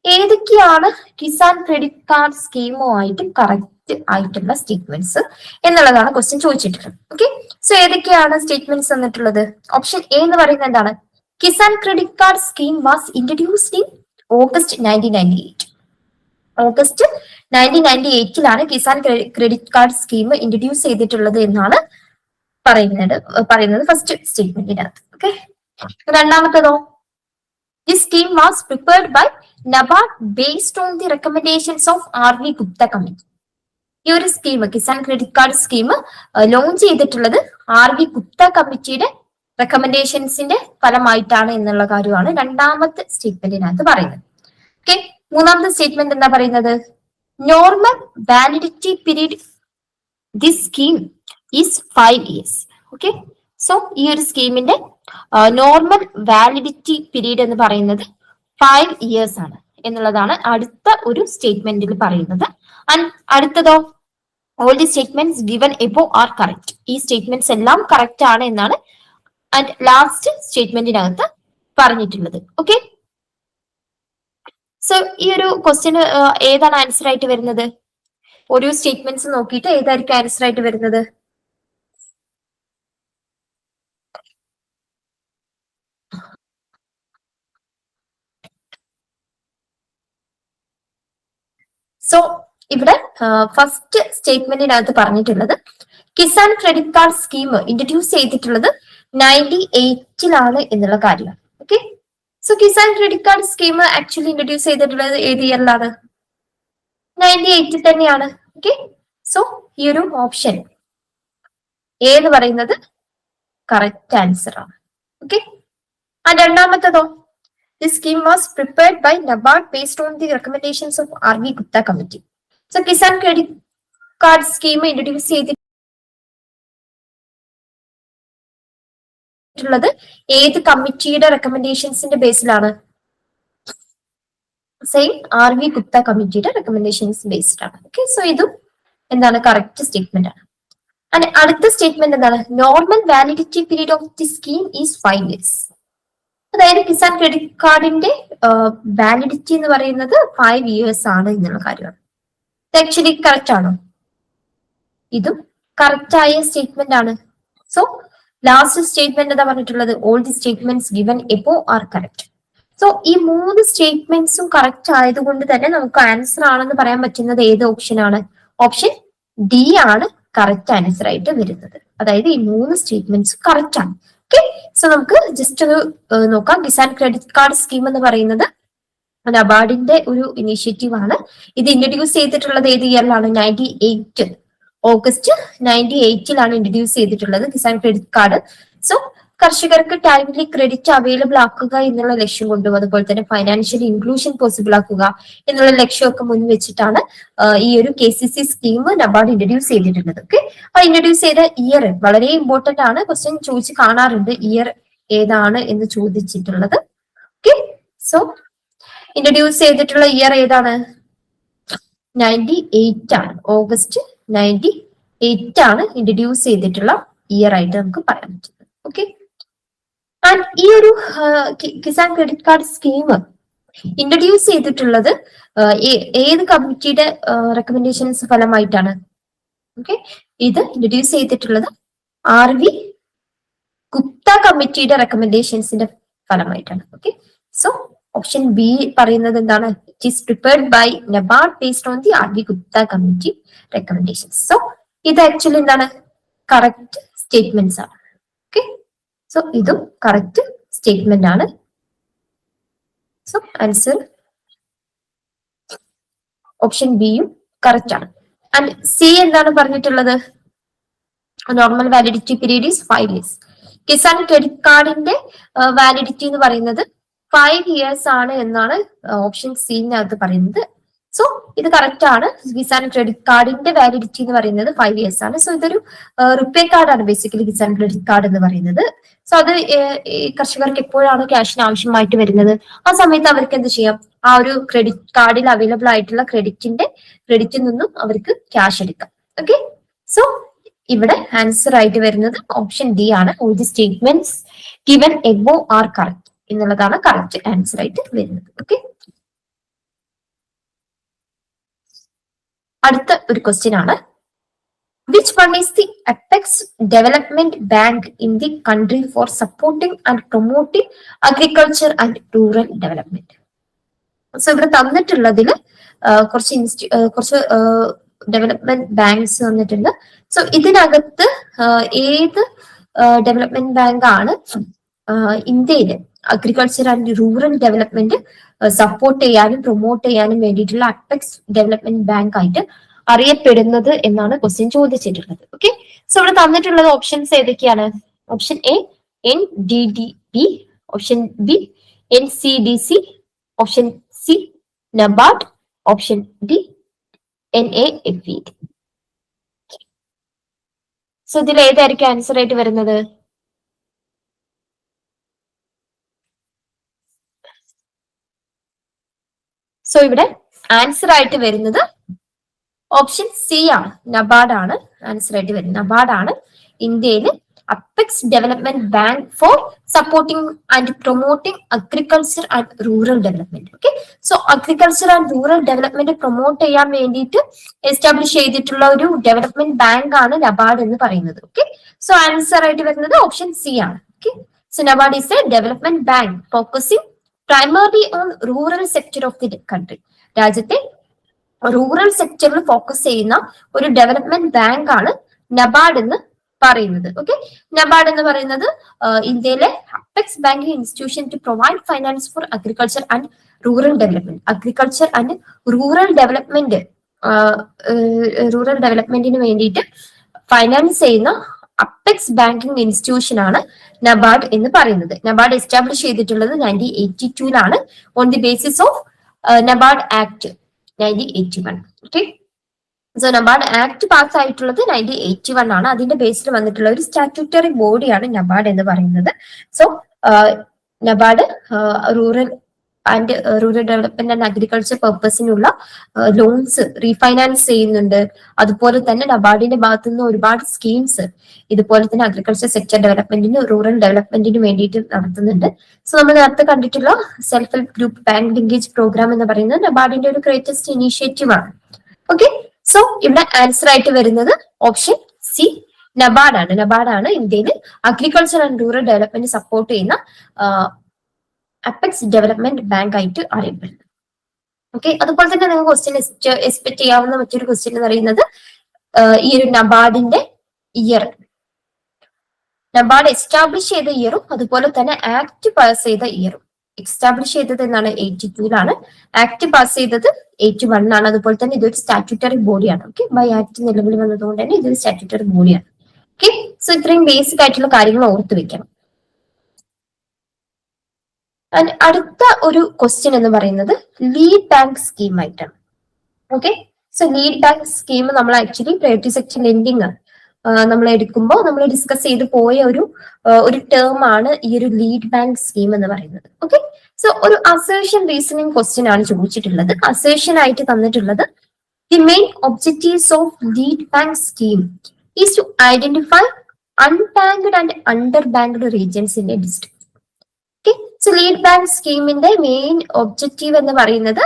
ഏതൊക്കെയാണ് കിസാൻ ക്രെഡിറ്റ് കാർഡ് സ്കീമുമായിട്ട് കറക്റ്റ് ആയിട്ടുള്ള സ്റ്റേറ്റ്മെന്റ്സ് എന്നുള്ളതാണ് ക്വസ്റ്റ്യൻ ചോദിച്ചിട്ടുള്ളത്. ഓക്കെ, സോ ഏതൊക്കെയാണ് സ്റ്റേറ്റ്മെന്റ്സ് തന്നിട്ടുള്ളത്? ഓപ്ഷൻ എ എന്ന് പറയുന്നത് എന്താണ്? Kisan credit card scheme was introduced in August 1998. August 1998 Kisan credit card scheme introduce ചെയ്തിട്ടുള്ളത് എന്നാണ് പറയുന്നത് ഫസ്റ്റ് സ്റ്റേറ്റ്മെന്റിനകത്ത്. ഓക്കെ, രണ്ടാമത്തേതോ This scheme was prepared by NABARD based on the recommendations of R.V. Gupta Committee. ഈ ഒരു scheme Kisan credit card scheme launch ചെയ്തിട്ടുള്ളത് R.V. Gupta കമ്മിറ്റിയുടെ റെക്കമെൻഡേഷൻസിന്റെ ഫലമായിട്ടാണ് എന്നുള്ള കാര്യമാണ് രണ്ടാമത്തെ സ്റ്റേറ്റ്മെന്റിനകത്ത് പറയുന്നത്. ഓക്കെ, മൂന്നാമത്തെ സ്റ്റേറ്റ്മെന്റ് എന്താ പറയുന്നത്? Normal validity period this scheme is 5 years. Okay, so ഈ ഒരു സ്കീമിന്റെ നോർമൽ വാലിഡിറ്റി പീരീഡ് എന്ന് പറയുന്നത് 5 years ആണ് എന്നുള്ളതാണ് അടുത്ത ഒരു സ്റ്റേറ്റ്മെന്റിൽ പറയുന്നത്. ആൻഡ് അടുത്തതോ all the statements given above are correct. ഈ സ്റ്റേറ്റ്മെന്റ്സ് എല്ലാം കറക്റ്റ് ആണ് എന്നാണ് ആൻഡ് ലാസ്റ്റ് സ്റ്റേറ്റ്മെന്റിനകത്ത് പറഞ്ഞിട്ടുള്ളത്. ഓക്കെ, സോ ഈ ഒരു ക്വസ്റ്റ്യന് ഏതാണ് ആൻസർ ആയിട്ട് വരുന്നത്? ഓരോ സ്റ്റേറ്റ്മെന്റ്സ് നോക്കിയിട്ട് ഏതായിരിക്കും ആൻസർ ആയിട്ട് വരുന്നത്? സോ ഇവിടെ ഫസ്റ്റ് സ്റ്റേറ്റ്മെന്റിനകത്ത് പറഞ്ഞിട്ടുള്ളത് Kisan credit card scheme introduce ചെയ്തിട്ടുള്ളത് 98 എന്നുള്ള കാര്യമാണ്. Okay, so Kisan credit card scheme actually introduce ചെയ്തിട്ടുള്ളത് ഏത് ഇയറിലാണ്? 98 തന്നെയാണ്. ഓക്കെ, സോ ഈ ഒരു ഓപ്ഷൻ എന്ന് പറയുന്നത് കറക്റ്റ് ആൻസർ ആണ്. ഓക്കെ, രണ്ടാമത്തതോ The scheme was prepared by NABARD based on the recommendations of R.V. Gupta Committee. So, Kisan Credit Card Scheme introduce ചെയ്തിട്ടുള്ളത് ഏത് കമ്മിറ്റിയുടെ റെക്കമെൻഡേഷൻസിന്റെ ബേസിലാണ്? Same R.V. ഗുപ്ത കമ്മിറ്റിയുടെ റെക്കമെൻഡേഷൻസ് ബേസ്ഡ് ആണ്. ഓക്കെ, സോ ഇതും എന്താണ് കറക്റ്റ് സ്റ്റേറ്റ്മെന്റ് ആണ്. അടുത്ത സ്റ്റേറ്റ്മെന്റ് എന്താണ്? Normal validity period of the scheme is 5 years. അതായത് കിസാൻ ക്രെഡിറ്റ് കാർഡിന്റെ വാലിഡിറ്റി എന്ന് പറയുന്നത് 5 years ആണ് എന്നുള്ള കാര്യമാണ്. ഇത് ആക്ച്വലി കറക്റ്റ് ആണോ? ഇതും കറക്റ്റ് ആയ സ്റ്റേറ്റ്മെന്റ് ആണ്. സോ ലാസ്റ്റ് സ്റ്റേറ്റ്മെന്റ് എന്താ പറഞ്ഞിട്ടുള്ളത്? All the statements given above are correct. So ഈ 3 സ്റ്റേറ്റ്മെന്റ്സും കറക്റ്റ് ആയതുകൊണ്ട് തന്നെ നമുക്ക് ആൻസർ ആണെന്ന് പറയാൻ പറ്റുന്നത് ഏത് ഓപ്ഷൻ ആണ്? ഓപ്ഷൻ ഡി ആണ് കറക്റ്റ് ആൻസർ ആയിട്ട് വരുന്നത്. അതായത് ഈ 3 സ്റ്റേറ്റ്മെന്റ്സ് കറക്റ്റ് ആണ്. ഓക്കെ, സോ നമുക്ക് ജസ്റ്റ് ഒന്ന് നോക്കാം. കിസാൻ ക്രെഡിറ്റ് കാർഡ് സ്കീം എന്ന് പറയുന്നത് നബാർഡിന്റെ ഒരു ഇനീഷ്യേറ്റീവ് ആണ്. ഇത് ഇൻട്രൊഡ്യൂസ് ചെയ്തിട്ടുള്ളത് ഏത് ഇയറിലാണ്? 98 ഓഗസ്റ്റ് 98 ഇൻട്രൊഡ്യൂസ് ചെയ്തിട്ടുള്ളത് കിസാൻ ക്രെഡിറ്റ് കാർഡ്. സോ കർഷകർക്ക് ടൈംലി ക്രെഡിറ്റ് അവൈലബിൾ ആക്കുക എന്നുള്ള ലക്ഷ്യം കൊണ്ടും അതുപോലെ തന്നെ ഫൈനാൻഷ്യൽ ഇൻക്ലൂഷൻ പോസിബിൾ ആക്കുക എന്നുള്ള ലക്ഷ്യമൊക്കെ മുൻവെച്ചിട്ടാണ് ഈ ഒരു KCC സ്കീം നബാർഡ് ഇൻട്രൊഡ്യൂസ് ചെയ്തിട്ടുള്ളത്. ഓക്കെ, ആ ഇൻട്രൊഡ്യൂസ് ചെയ്ത ഇയർ വളരെ ഇമ്പോർട്ടന്റ് ആണ്. ക്വസ്റ്റ്യൻ ചോദിച്ച് കാണാറുണ്ട് ഇയർ ഏതാണ് എന്ന് ചോദിച്ചിട്ടുള്ളത്. ഓക്കെ, സോ ഇൻട്രൊഡ്യൂസ് ചെയ്തിട്ടുള്ള ഇയർ ഏതാണ്? 98 ആണ്. ഓഗസ്റ്റ് 98 ആണ് ഇൻട്രൊഡ്യൂസ് ചെയ്തിട്ടുള്ള ഇയർ ആയിട്ട് നമുക്ക് പറയാൻ പറ്റുന്നത്. ഓക്കെ, ആൻഡ് ഈ ഒരു Kisan credit card scheme introduce ചെയ്തിട്ടുള്ളത് ഏത് കമ്മിറ്റിയുടെ റെക്കമെൻഡേഷൻസ് ഫലമായിട്ടാണ്? ഓക്കെ, ഇത് ഇൻട്രൊഡ്യൂസ് ചെയ്തിട്ടുള്ളത് RV ഗുപ്ത കമ്മിറ്റിയുടെ റെക്കമെൻഡേഷൻസിന്റെ ഫലമായിട്ടാണ്. ഓക്കെ, സോ ഓപ്ഷൻ ബി പറയുന്നത് എന്താണ്? It is prepared by NABARD based on the RV Gupta committee recommendations. So ഇത് ആക്ച്വലി എന്താണ്? കറക്റ്റ് സ്റ്റേറ്റ്മെന്റ്സ് ആണ്. ഓക്കെ, സോ ഇതും കറക്റ്റ് സ്റ്റേറ്റ്മെന്റ് ആണ്. സോ ആൻസർ ഓപ്ഷൻ ബിയും കറക്റ്റ് ആണ്. ആൻഡ് സി എന്താണ് പറഞ്ഞിട്ടുള്ളത്? Normal validity period is 5 years. Kisan credit കാർഡിന്റെ വാലിഡിറ്റി എന്ന് പറയുന്നത് 5 years ആണ് എന്നാണ് ഓപ്ഷൻ സിനകത്ത് പറയുന്നത്. സോ ഇത് കറക്റ്റ് ആണ്. കിസാൻ ക്രെഡിറ്റ് കാർഡിന്റെ വാലിഡിറ്റി എന്ന് പറയുന്നത് 5 years ആണ്. സോ ഇതൊരു റുപേ കാർഡാണ് ബേസിക്കലി കിസാൻ ക്രെഡിറ്റ് കാർഡ് എന്ന് പറയുന്നത്. സോ അത് കർഷകർക്ക് എപ്പോഴാണ് ക്യാഷിന് ആവശ്യമായിട്ട് വരുന്നത് ആ സമയത്ത് അവർക്ക് എന്ത് ചെയ്യാം? ആ ഒരു ക്രെഡിറ്റ് കാർഡിൽ അവൈലബിൾ ആയിട്ടുള്ള ക്രെഡിറ്റിൽ നിന്നും അവർക്ക് ക്യാഷ് എടുക്കാം. ഓക്കെ, സോ ഇവിടെ ആൻസർ ആയിട്ട് വരുന്നത് ഓപ്ഷൻ ഡി ആണ്. All the statements given above are correct എന്നുള്ളതാണ് കറക്റ്റ് ആൻസർ ആയിട്ട് വരുന്നത്. ഓക്കെ, അടുത്ത ഒരു ക്വസ്റ്റ്യൻ ആണ്. Which one is the apex development bank in the country four supporting and promoting agriculture and rural development? So ഇവിടെ തന്നിട്ടുള്ളതിൽ കുറച്ച് development banks തന്നിട്ടുണ്ട്. So ഇതിനകത്ത് ഏത് ഡെവലപ്മെന്റ് ബാങ്ക് ആണ് ഇന്ത്യയില് agriculture and rural development support ചെയ്യാനും പ്രൊമോട്ട് ചെയ്യാനും വേണ്ടിയിട്ടുള്ള അപെക്സ് ഡെവലപ്മെന്റ് ബാങ്ക് ആയിട്ട് അറിയപ്പെടുന്നത് എന്നാണ് ക്വസ്റ്റ്യൻ ചോദിച്ചിട്ടുള്ളത്. ഓക്കെ, സോ ഇവിടെ തന്നിട്ടുള്ളത് ഓപ്ഷൻസ് ഏതൊക്കെയാണ്? Option A NDDB, option B NCDC, option C NABARD, option D NAFED. So ഇതിൽ ഏതായിരിക്കും ആൻസർ ആയിട്ട് വരുന്നത്? സോ ഇവിടെ ആൻസർ ആയിട്ട് വരുന്നത് ഓപ്ഷൻ സി ആണ്. നബാർഡ് ആണ് ആൻസർ ആയിട്ട് വരുന്നത്. നബാർഡ് ആണ് ഇന്ത്യയിൽ apex development bank for supporting and promoting agriculture and rural development. Okay, so agriculture and rural development promote ചെയ്യാൻ വേണ്ടിയിട്ട് എസ്റ്റാബ്ലിഷ് ചെയ്തിട്ടുള്ള ഒരു ഡെവലപ്മെന്റ് ബാങ്ക് ആണ് നബാർഡ് എന്ന് പറയുന്നത്. ഓക്കെ, സോ ആൻസർ ആയിട്ട് വരുന്നത് ഓപ്ഷൻ സി ആണ്. Okay, so NABARD is A development bank focusing primarily on rural sector of the country. രാജ്യത്തെ റൂറൽ സെക്ടറിൽ ഫോക്കസ് ചെയ്യുന്ന ഒരു ഡെവലപ്മെന്റ് ബാങ്ക് ആണ് നബാർഡ് എന്ന് പറയുന്നത്. ഓക്കെ, നബാർഡ് എന്ന് പറയുന്നത് ഇന്ത്യയിലെ apex banking institution to provide finance for agriculture and rural development. Agriculture and rural ഡെവലപ്മെന്റിന് വേണ്ടിയിട്ട് ഫൈനാൻസ് ചെയ്യുന്ന അപെക്സ് ബാങ്കിങ് ഇൻസ്റ്റിറ്റ്യൂഷൻ ആണ് നബാർഡ് എന്ന് പറയുന്നത്. നബാർഡ് എസ്റ്റാബ്ലിഷ് ചെയ്തിട്ടുള്ളത് 1982 on the basis of NABARD act 1981. Okay, so NABARD act pass ആയിട്ടുള്ളത് 1981 ആണ്. അതിന്റെ ബേസിൽ വന്നിട്ടുള്ള ഒരു സ്റ്റാറ്റ്യൂട്ടറി ബോഡിയാണ് നബാർഡ് എന്ന് പറയുന്നത്. So NABARD rural and rural development and agriculture പർപ്പസിനുള്ള ലോൺസ് റീഫൈനാൻസ് ചെയ്യുന്നുണ്ട്. അതുപോലെ തന്നെ നബാർഡിന്റെ ഭാഗത്തു നിന്ന് ഒരുപാട് സ്കീംസ് ഇതുപോലെ തന്നെ അഗ്രികൾച്ചർ സെക്ടർ ഡെവലപ്മെന്റിന് റൂറൽ ഡെവലപ്മെന്റിന് വേണ്ടിയിട്ട് നടത്തുന്നുണ്ട്. സോ നമ്മൾ നേരത്തെ കണ്ടിട്ടുള്ള self help group bank linkage programme എന്ന് പറയുന്നത് നബാർഡിന്റെ ഒരു ഗ്രേറ്റസ്റ്റ് ഇനീഷ്യേറ്റീവ് ആണ്. ഓക്കെ, സോ ഇവിടെ ആൻസർ ആയിട്ട് വരുന്നത് ഓപ്ഷൻ സി നബാർഡാണ്. നബാർഡാണ് ഇന്ത്യയിൽ agriculture and rural development support ചെയ്യുന്ന അപ്പെക്സ് ഡെവലപ്മെന്റ് ബാങ്ക് ആയിട്ട് അറിയപ്പെടുന്നത്. ഓക്കെ, അതുപോലെ തന്നെ നിങ്ങൾക്ക് ക്വസ്റ്റ്യൻ എക്സ്പെക്ട് ചെയ്യാവുന്ന മറ്റൊരു ക്വസ്റ്റ്യൻ എന്ന് പറയുന്നത് ഈ ഒരു നബാർഡിന്റെ ഇയർ, നബാർഡ് എസ്റ്റാബ്ലിഷ് ചെയ്ത ഇയറും അതുപോലെ തന്നെ ആക്ട് പാസ് ചെയ്ത ഇയറും. എസ്റ്റാബ്ലിഷ് ചെയ്തത് എന്നാണ് 82-ലാണ്, ആക്ട് പാസ് ചെയ്തത് 81-ആണ്. അതുപോലെ തന്നെ ഇതൊരു സ്റ്റാറ്റ്യൂട്ടറി ബോഡിയാണ്. ഓക്കെ, ബൈ ആക്ട് നിലവിൽ വന്നതുകൊണ്ട് തന്നെ ഇതൊരു സ്റ്റാറ്റ്യൂട്ടറി ബോഡിയാണ്. ഓക്കെ, സോ ഇത്രയും ബേസിക് ആയിട്ടുള്ള കാര്യങ്ങൾ ഓർത്ത് വെക്കണം. അടുത്ത ഒരു ക്വസ്റ്റ്യൻ എന്ന് പറയുന്നത് ലീഡ് ബാങ്ക് സ്കീം ആയിട്ടാണ്. Okay, so lead bank scheme നമ്മൾ ആക്ച്വലി പ്രയോറിറ്റി സെക്ടർ ലെൻഡിങ് നമ്മൾ എടുക്കുമ്പോൾ നമ്മൾ ഡിസ്കസ് ചെയ്ത് പോയ ഒരു ടേം ആണ് ഈ ഒരു ലീഡ് ബാങ്ക് സ്കീം എന്ന് പറയുന്നത്. ഓക്കെ, സോ ഒരു അസേർഷൻ റീസണിങ് ക്വസ്റ്റ്യൻ ആണ് ചോദിച്ചിട്ടുള്ളത്. അസേർഷൻ ആയിട്ട് തന്നിട്ടുള്ളത് the main objectives of lead bank scheme is to identify unbanked and under banked regions in a district. So lead bank സ്കീമിന്റെ മെയിൻ ഒബ്ജക്റ്റീവ് എന്ന് പറയുന്നത്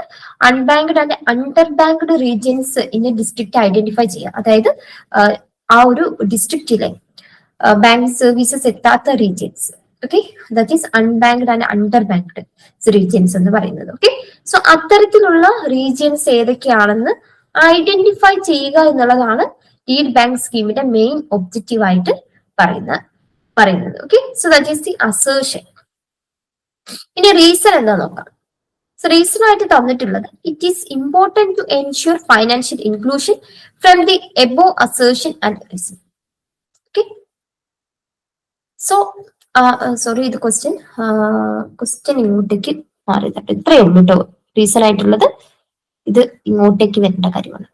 unbanked and under banked regions in a district identify ചെയ്യുക. അതായത് ആ ഒരു ഡിസ്ട്രിക്റ്റിലെ bank services എത്താത്ത regions. Okay, that is unbanked and under banked regions എന്ന് പറയുന്നത്. ഓക്കെ, സോ അത്തരത്തിലുള്ള റീജിയൻസ് ഏതൊക്കെയാണെന്ന് ഐഡന്റിഫൈ ചെയ്യുക എന്നുള്ളതാണ് ലീഡ് ബാങ്ക് സ്കീമിന്റെ മെയിൻ ഒബ്ജക്റ്റീവ് ആയിട്ട് പറയുന്നത്. Okay, so that is the assertion. ഇനി റീസൺ എന്താ നോക്കാം. സോ റീസൺ ആയിട്ട് തന്നിട്ടുള്ളത് it is important to ensure financial inclusion from the above assertion and reason. Okay, so sorry, ഇത് ക്വസ്റ്റ്യൻ ഇങ്ങോട്ടേക്ക് മാറി തട്ടെ. ഇത്രയേ ഉള്ളൂ കേട്ടോ റീസൺ ആയിട്ടുള്ളത്. ഇത് ഇങ്ങോട്ടേക്ക് വരേണ്ട കാര്യമാണ്.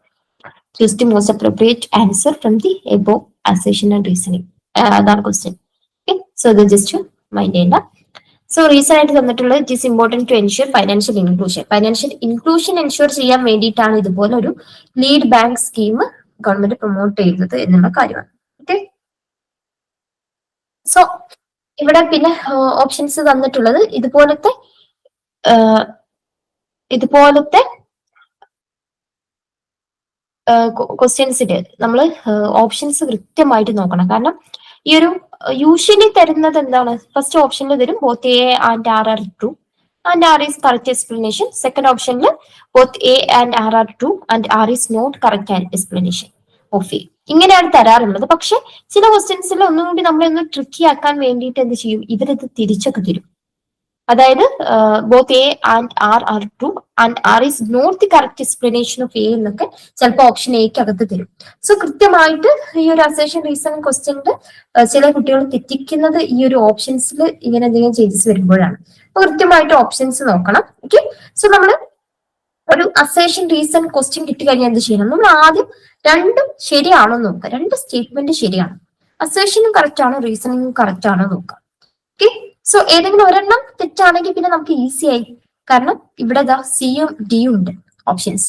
Choose the most appropriate answer from the above assertion and reasoning, അതാണ് ക്വസ്റ്റ്യൻ. ഓക്കെ, സോ ഇത് ജസ്റ്റ് മൈൻഡ് ചെയ്യേണ്ട. സോ റീസൺ ആയിട്ട് തന്നിട്ടുള്ളത് it is important to ensure financial inclusion. Financial inclusion ensure ചെയ്യാൻ വേണ്ടിയിട്ടാണ് ഇതുപോലെ ഒരു lead bank scheme government promote ചെയ്യുന്നത് എന്നുള്ള കാര്യമാണ്. ഓക്കെ, സോ ഇവിടെ പിന്നെ ഓപ്ഷൻസ് തന്നിട്ടുള്ളത് ഇതുപോലത്തെ ക്വസ്റ്റ്യൻസിന്റെ നമ്മൾ ഓപ്ഷൻസ് കൃത്യമായിട്ട് നോക്കണം. കാരണം ഈ ഒരു യൂഷ്വലി തരുന്നത് എന്താണ്, ഫസ്റ്റ് ഓപ്ഷനിൽ തരും both A and R are true and R is correct explanation. Second ഓപ്ഷനിൽ both A and R are true and R is not correct explanation of A. ഇങ്ങനെയാണ് തരാറുള്ളത്. പക്ഷെ ചില ക്വസ്റ്റ്യൻസിൽ ഒന്നും കൂടി നമ്മളൊന്ന് ട്രിക്കി ആക്കാൻ വേണ്ടിയിട്ട് എന്ത് ചെയ്യും, ഇവരിത് തിരിച്ചൊക്കെ തരും. അതായത് both A and R are true and R is not the correct explanation of A എന്നൊക്കെ ചിലപ്പോൾ ഓപ്ഷൻ എക്ക് അകത്ത് തരും. സോ കൃത്യമായിട്ട് ഈ ഒരു അസേർഷൻ റീസൺ ക്വസ്റ്റ്യനിൽ ചില കുട്ടികൾ തെറ്റിക്കുന്നത് ഈ ഒരു ഓപ്ഷൻസിൽ ഇങ്ങനെ എന്തെങ്കിലും ചേഞ്ചസ് വരുമ്പോഴാണ്. അപ്പൊ കൃത്യമായിട്ട് ഓപ്ഷൻസ് നോക്കണം. ഓക്കെ, സോ നമ്മൾ ഒരു അസേർഷൻ റീസൺ ക്വസ്റ്റ്യൻ കിട്ടിക്കഴിഞ്ഞാൽ എന്ത് ചെയ്യണം, നമ്മൾ ആദ്യം രണ്ടും ശരിയാണോ നോക്കുക. രണ്ട് സ്റ്റേറ്റ്മെന്റ് ശരിയാണ്, അസേർഷനും കറക്റ്റ് ആണോ റീസണിങ്ങും കറക്റ്റ് ആണോ നോക്കുക. ഓക്കെ, സോ ഏതെങ്കിലും ഒരെണ്ണം തെറ്റാണെങ്കിൽ പിന്നെ നമുക്ക് ഈസി ആയി. കാരണം ഇവിടെ സിയും ഡിയും ഉണ്ട് options.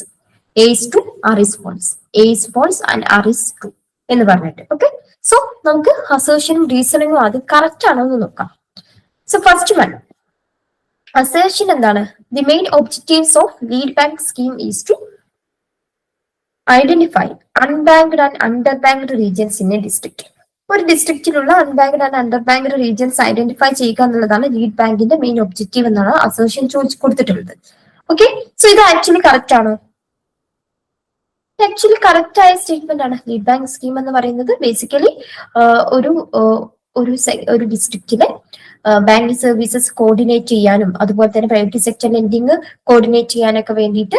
A is true, R is false, A is false and R is true എന്ന് പറഞ്ഞിട്ട്. ഓക്കെ, സോ നമുക്ക് അസേർഷനും റീസണിങ്ങും ആദ്യം കറക്റ്റ് ആണോ എന്ന് നോക്കാം. സോ ഫസ്റ്റ് വൺ അസേർഷൻ എന്താണ്, the main objectives of lead bank scheme is to identify unbanked and under banked regions in a district. ഒരു ഡിസ്ട്രിക്റ്റിലുള്ള unbanked and under banked regions identify ചെയ്യുക എന്നുള്ളതാണ് ലീഡ് ബാങ്കിന്റെ മെയിൻ ഒബ്ജക്റ്റീവ് എന്നാണ് assertion ചോദിച്ചു കൊടുത്തിട്ടുള്ളത്. Okay, so ഇത് ആക്ച്വലി കറക്റ്റ് ആണോ? ആക്ച്വലി കറക്റ്റ് ആയ സ്റ്റേറ്റ്മെന്റ് ആണ്. ലീഡ് ബാങ്ക് സ്കീം എന്ന് പറയുന്നത് ബേസിക്കലി ഒരു ഡിസ്ട്രിക്റ്റിലെ ബാങ്കിങ് സർവീസസ് കോർഡിനേറ്റ് ചെയ്യാനും അതുപോലെ തന്നെ പ്രൈവറ്റ് സെക്ടർ ലെൻഡിങ് കോർഡിനേറ്റ് ചെയ്യാനൊക്കെ വേണ്ടിയിട്ട്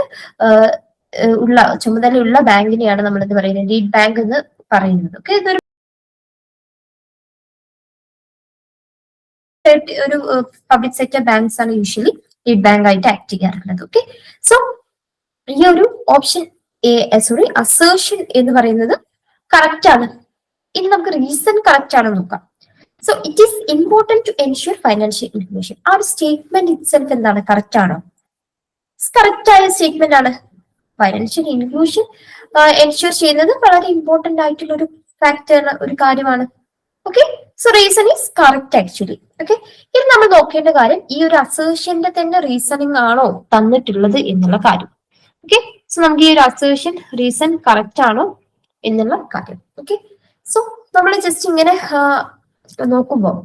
ഉള്ള ചുമതലയുള്ള ബാങ്കിനെയാണ് നമ്മൾ എന്ത് പറയുന്നത്, ലീഡ് ബാങ്ക് എന്ന് പറയുന്നത്. ഓക്കെ, ഇതൊരു പബ്ലിക് സെക്ടർ ബാങ്ക്സ് ആണ് യൂഷ്വലി ലീഡ് ബാങ്ക് ആയിട്ട് ആക്ട് ചെയ്യാറുള്ളത്. ഓക്കെ, സോ ഈ ഒരു ഓപ്ഷൻ അസേർഷൻ എന്ന് പറയുന്നത് കറക്റ്റ് ആണ്. ഇനി നമുക്ക് റീസൺ കറക്റ്റ് ആണോ നോക്കാം. So it is important to ensure financial inclusion. ആ ഒരു സ്റ്റേറ്റ്മെന്റ് ഇറ്റ്സെൽഫ് എന്താണ്, കറക്റ്റ് ആണോ? കറക്റ്റ് ആയ സ്റ്റേറ്റ്മെന്റ് ആണ്. ഫൈനാൻഷ്യൽ ഇൻക്ലൂഷൻ എൻഷുർ ചെയ്യുന്നത് വളരെ ഇമ്പോർട്ടന്റ് ആയിട്ടുള്ള ഒരു ഫാക്ടർ, ഒരു കാര്യമാണ്. Okay, so reason is correct actually. Okay, ഇനി നമ്മൾ നോക്കേണ്ട കാര്യം ഈ ഒരു അസേഷന്റെ തന്നെ റീസണിങ് ആണോ തന്നിട്ടുള്ളത് എന്നുള്ള കാര്യം. ഓക്കെ, സോ നമുക്ക് ഈ ഒരു അസേഷൻ റീസൺ കറക്റ്റ് ആണോ എന്നുള്ള കാര്യം. ഓക്കെ, സോ നമ്മൾ ജസ്റ്റ് ഇങ്ങനെ നോക്കുമ്പോൾ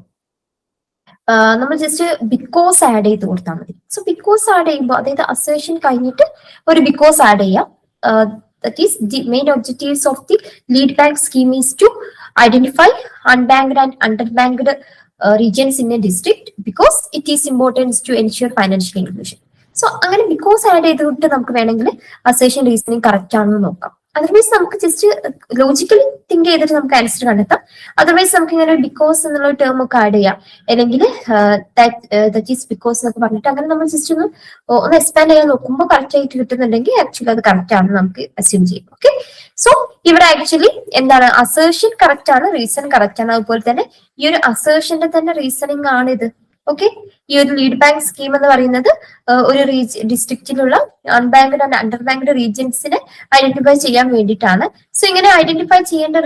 നമ്മൾ ജസ്റ്റ് ബിക്കോസ് ആഡ് ചെയ്ത് കൊടുത്താൽ മതി. സോ ബിക്കോസ് ആഡ് ചെയ്യുമ്പോൾ, അതായത് അസേഷൻ കഴിഞ്ഞിട്ട് ഒരു ബിക്കോസ് ആഡ് ചെയ്യാം. That is the main objectives of the lead bank scheme is to identify unbanked and underbanked regions in a district because it is important to ensure financial inclusion. So അങ്ങനെ because add ചെയ്തിട്ട് നമുക്ക് വേണമെങ്കിൽ assertion reasoning correct ആണെന്ന് നോക്കാം. Otherwise നമുക്ക് just logically think ചെയ്തിട്ട് നമുക്ക് answer കണ്ടെത്താം. അതർവൈസ് നമുക്ക് ഇങ്ങനെ ബിക്കോസ് എന്നുള്ള ടേം ഒക്കെ ആഡ് ചെയ്യാം, അല്ലെങ്കിൽ ദാറ്റ് ഈസ് ബിക്കോസ് എന്നൊക്കെ പറഞ്ഞിട്ട് അങ്ങനെ നമ്മൾ ജസ്റ്റ് ഒന്ന് എക്സ്പാൻഡ് ചെയ്യാൻ നോക്കുമ്പോൾ കറക്റ്റ് ആയിട്ട് കിട്ടുന്നുണ്ടെങ്കിൽ ആക്ച്വലി അത് കറക്റ്റ് ആണെന്ന് നമുക്ക് അസ്യൂം ചെയ്യാം. ഓക്കെ, സോ ഇവിടെ ആക്ച്വലി എന്താണ്, അസേഷൻ കറക്റ്റ് ആണ്, റീസൺ കറക്റ്റ് ആണ്. അതുപോലെ തന്നെ ഈ ഒരു അസേഷന്റെ തന്നെ റീസണിങ് ആണ് ഇത്. ഓക്കെ, ഈ ഒരു ലീഡ് ബാങ്ക് സ്കീം എന്ന് പറയുന്നത് ഒരു ഡിസ്ട്രിക്റ്റിലുള്ള അൺബാങ്ക്ഡ് ആൻഡ് അണ്ടർബാങ്ക്ഡ് റീജിയൻസിനെ ഐഡന്റിഫൈ ചെയ്യാൻ വേണ്ടിയിട്ടാണ്. സോ ഇങ്ങനെ ഐഡന്റിഫൈ ചെയ്യേണ്ട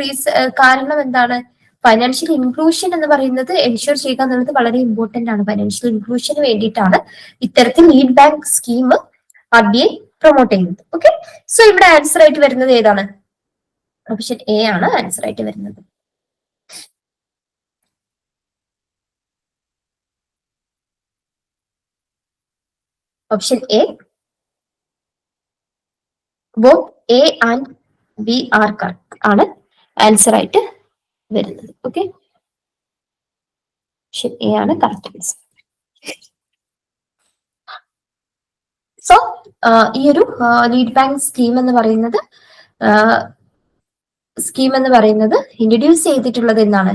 കാരണം എന്താണ്, ഫൈനാൻഷ്യൽ ഇൻക്ലൂഷൻ എന്ന് പറയുന്നത് എൻഷുർ ചെയ്യുക എന്നുള്ളത് വളരെ ഇമ്പോർട്ടന്റ് ആണ്. ഫൈനാൻഷ്യൽ ഇൻക്ലൂഷന് വേണ്ടിയിട്ടാണ് ഇത്തരത്തിൽ lead bank scheme RBI promote ചെയ്യുന്നത്. ഓക്കെ, സോ ഇവിടെ ആൻസർ ആയിട്ട് വരുന്നത് ഏതാണ്? ഓപ്ഷൻ എ ആണ് ആൻസർ ആയിട്ട് വരുന്നത്. Option A, both A and B are correct ആണ് ആൻസർ ആയിട്ട് വരുന്നത്. ഓക്കെ, ഓപ്ഷൻ എ ആണ് കറക്റ്റ് ആൻസർ. സോ ഈ ഒരു ലീഡ് ബാങ്ക് സ്കീം എന്ന് പറയുന്നത് ഇൻട്രൊഡ്യൂസ് ചെയ്തിട്ടുള്ളത് എന്നാണ്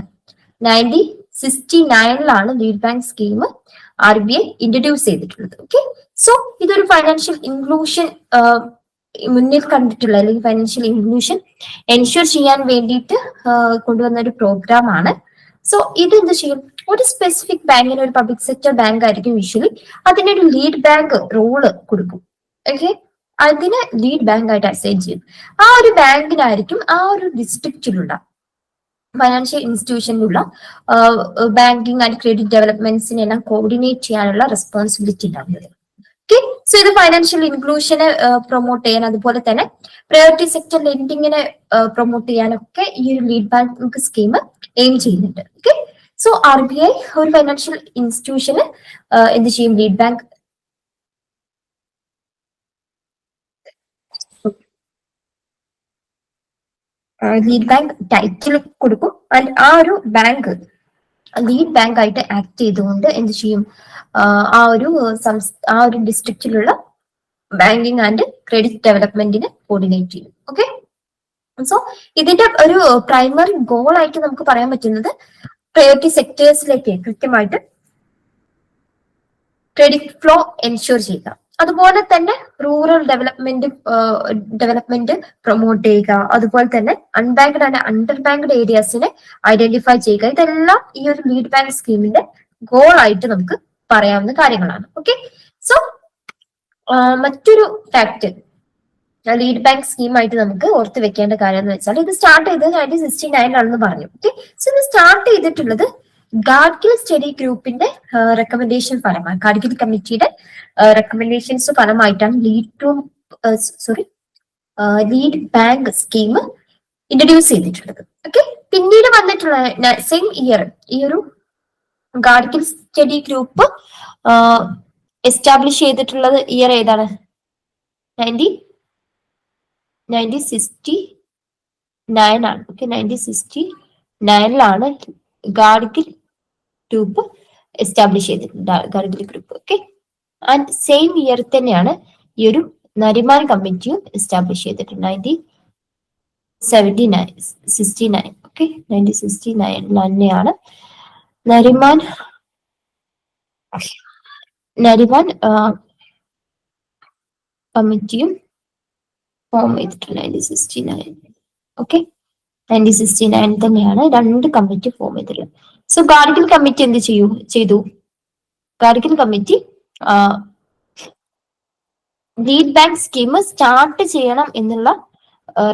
1969 lead bank scheme RBI introduce ചെയ്തിട്ടുള്ളത്. ഓക്കെ, സോ ഇതൊരു ഫൈനാൻഷ്യൽ ഇൻക്ലൂഷൻ മുന്നിൽ കണ്ടിട്ടുള്ള, അല്ലെങ്കിൽ ഫൈനാൻഷ്യൽ ഇൻക്ലൂഷൻ എൻഷുർ ചെയ്യാൻ വേണ്ടിയിട്ട് കൊണ്ടുവന്ന ഒരു പ്രോഗ്രാം ആണ്. സോ ഇത് എന്ത് ചെയ്യും, ഒരു സ്പെസിഫിക് ബാങ്കിന്, ഒരു പബ്ലിക് സെക്ടർ ബാങ്ക് ആയിരിക്കും യൂഷ്വലി, അതിനൊരു ലീഡ് ബാങ്ക് റോള് കൊടുക്കും. ഓക്കെ, അതിനെ ലീഡ് ബാങ്ക് ആയിട്ട് അസൈൻ ചെയ്യും. ആ ഒരു ബാങ്കിനായിരിക്കും ആ ഒരു ഡിസ്ട്രിക്റ്റിലുള്ള ഫൈനാൻഷ്യൽ ഇൻസ്റ്റിറ്റ്യൂഷനിലുള്ള ബാങ്കിങ് ആൻഡ് ക്രെഡിറ്റ് ഡെവലപ്മെന്റ്സിനെല്ലാം കോർഡിനേറ്റ് ചെയ്യാനുള്ള റെസ്പോൺസിബിലിറ്റി ഉണ്ടാവുന്നത്. ഓക്കെ, സോ ഇത് ഫൈനാൻഷ്യൽ ഇൻക്ലൂഷനെ പ്രൊമോട്ട് ചെയ്യാൻ, അതുപോലെ തന്നെ പ്രയോറിറ്റി സെക്ടർ ലെൻഡിങ്ങിനെ പ്രൊമോട്ട് ചെയ്യാനൊക്കെ ഈ ഒരു ലീഡ് ബാങ്ക് സ്കീം എയിം ചെയ്യുന്നുണ്ട്. ഓക്കെ, സോ RBI ഒരു ഫൈനാൻഷ്യൽ ഇൻസ്റ്റിറ്റ്യൂഷന് എന്ത് ചെയ്യും, ലീഡ് ബാങ്ക് ടൈറ്റിൽ കൊടുക്കും. ആൻഡ് ആ ഒരു ബാങ്ക് ലീഡ് ബാങ്ക് ആയിട്ട് ആക്ട് ചെയ്തുകൊണ്ട് എന്ത് ചെയ്യും, ആ ഒരു ഡിസ്ട്രിക്റ്റിലുള്ള ബാങ്കിങ് ആൻഡ് ക്രെഡിറ്റ് ഡെവലപ്മെന്റിനെ കോർഡിനേറ്റ് ചെയ്യും. ഓക്കെ, സോ ഇതിന്റെ ഒരു പ്രൈമറി ഗോൾ ആയിട്ട് നമുക്ക് പറയാൻ പറ്റുന്നത് പ്രയോറിറ്റി സെക്ടേഴ്സിലേക്ക് കൃത്യമായിട്ട് ക്രെഡിറ്റ് ഫ്ലോ എൻഷുർ ചെയ്യുക, അതുപോലെ തന്നെ റൂറൽ ഡെവലപ്മെന്റ് പ്രൊമോട്ട് ചെയ്യുക, അതുപോലെ തന്നെ അൺബാങ്ക്ഡ് ആൻഡ് അണ്ടർ ബാങ്ക്ഡ് ഏരിയാസിനെ ഐഡന്റിഫൈ ചെയ്യുക. ഇതെല്ലാം ഈ ഒരു ലീഡ് ബാങ്ക് സ്കീമിന്റെ ഗോൾ ആയിട്ട് നമുക്ക് പറയാവുന്ന കാര്യങ്ങളാണ്. ഓക്കെ, സോ മറ്റൊരു ഫാക്ട് ലീഡ് ബാങ്ക് സ്കീമായിട്ട് നമുക്ക് ഓർത്ത് വെക്കേണ്ട കാര്യം എന്ന് വെച്ചാൽ, ഇത് സ്റ്റാർട്ട് ചെയ്തത് 1969 ആണെന്ന് പറഞ്ഞു. ഓക്കെ, സോ ഇത് സ്റ്റാർട്ട് ചെയ്തിട്ടുള്ളത് ഗാഡ്ഗിൽ സ്റ്റഡി ഗ്രൂപ്പിന്റെ റെക്കമെൻഡേഷൻ ഫലമായി, ഗാഡ്ഗിൽ കമ്മിറ്റിയുടെ റെക്കമെൻഡേഷൻസ് ഫലമായിട്ടാണ് ലീഡ് ബാങ്ക് സ്കീം ഇൻട്രൊഡ്യൂസ് ചെയ്തിട്ടുള്ളത്. ഓക്കെ, പിന്നീട് വന്നിട്ടുള്ള സെയിം ഇയർ ഈ ഒരു ഗാഡ്ഗിൽ സ്റ്റഡി ഗ്രൂപ്പ് എസ്റ്റാബ്ലിഷ് ചെയ്തിട്ടുള്ളത് ഇയർ ഏതാണ്? 1969 ആണ്. ഓക്കെ, 1969 ഗാഡ്ഗിൽ ഗ്രൂപ്പ് എസ്റ്റാബ്ലിഷ് ചെയ്തിട്ടുണ്ട്, Gadgil group. Okay, and same year തന്നെയാണ് ഈ ഒരു നരിമാൻ കമ്മിറ്റിയും എസ്റ്റാബ്ലിഷ് ചെയ്തിട്ടുണ്ട്, 1969. ഓക്കെ, 1969 തന്നെയാണ് നരിമാൻ കമ്മിറ്റിയും ഫോം ചെയ്തിട്ടുണ്ട്, 1969. ഓക്കെ, 1969 തന്നെയാണ് രണ്ട് കമ്മിറ്റി ഫോം ചെയ്തത്. സോ ഗാഡ്ഗിൽ കമ്മിറ്റി എന്ത് ചെയ്തു? Gadgil committee lead bank scheme start ചെയ്യണം എന്നുള്ള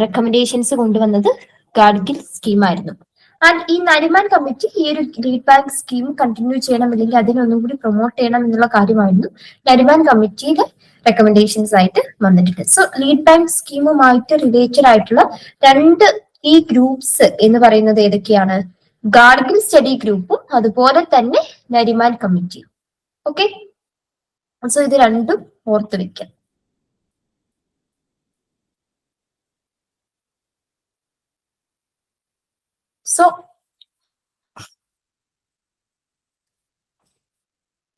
റെക്കമെൻഡേഷൻസ് കൊണ്ടുവന്നത് ഗാഡ്ഗിൽ സ്കീമായിരുന്നു. ആൻഡ് ഈ നരിമാൻ കമ്മിറ്റി ഈ ഒരു ലീഡ് ബാങ്ക് സ്കീം കണ്ടിന്യൂ ചെയ്യണം, അല്ലെങ്കിൽ അതിനൊന്നും കൂടി പ്രൊമോട്ട് ചെയ്യണം എന്നുള്ള കാര്യമായിരുന്നു നരിമാൻ കമ്മിറ്റിയുടെ റെക്കമെൻഡേഷൻസ് ആയിട്ട് വന്നിട്ടുണ്ട്. സോ ലീഡ് ബാങ്ക് സ്കീമുമായിട്ട് റിലേറ്റഡ് ആയിട്ടുള്ള രണ്ട് ഈ ഗ്രൂപ്പ്സ് എന്ന് പറയുന്നത് ഏതൊക്കെയാണ്? ഗാഡ്ഗിൽ സ്റ്റഡി ഗ്രൂപ്പും അതുപോലെ തന്നെ നരിമാൻ കമ്മിറ്റിയും. ഓക്കെ, സോ ഇത് രണ്ടും ഓർത്ത് വെക്കാം. സോ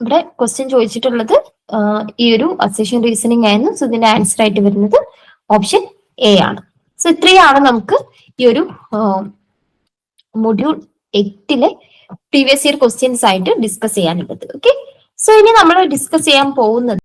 ഇവിടെ ക്വസ്റ്റ്യൻ ചോദിച്ചിട്ടുള്ളത് ഈ ഒരു അസെഷൻ റീസണിങ് ആയിരുന്നു. സോ ഇതിന്റെ ആൻസർ ആയിട്ട് വരുന്നത് ഓപ്ഷൻ എ ആണ്. സോ ഇത്രയാണ് നമുക്ക് ഈ ഒരു മൊഡ്യൂൾ 8 പ്രീവിയസ് ഇയർ ക്വസ്റ്റ്യൻസ് ആയിട്ട് ഡിസ്കസ് ചെയ്യാനുള്ളത്. ഓക്കെ, സോ ഇനി നമ്മൾ ഡിസ്കസ് ചെയ്യാൻ പോകുന്നത്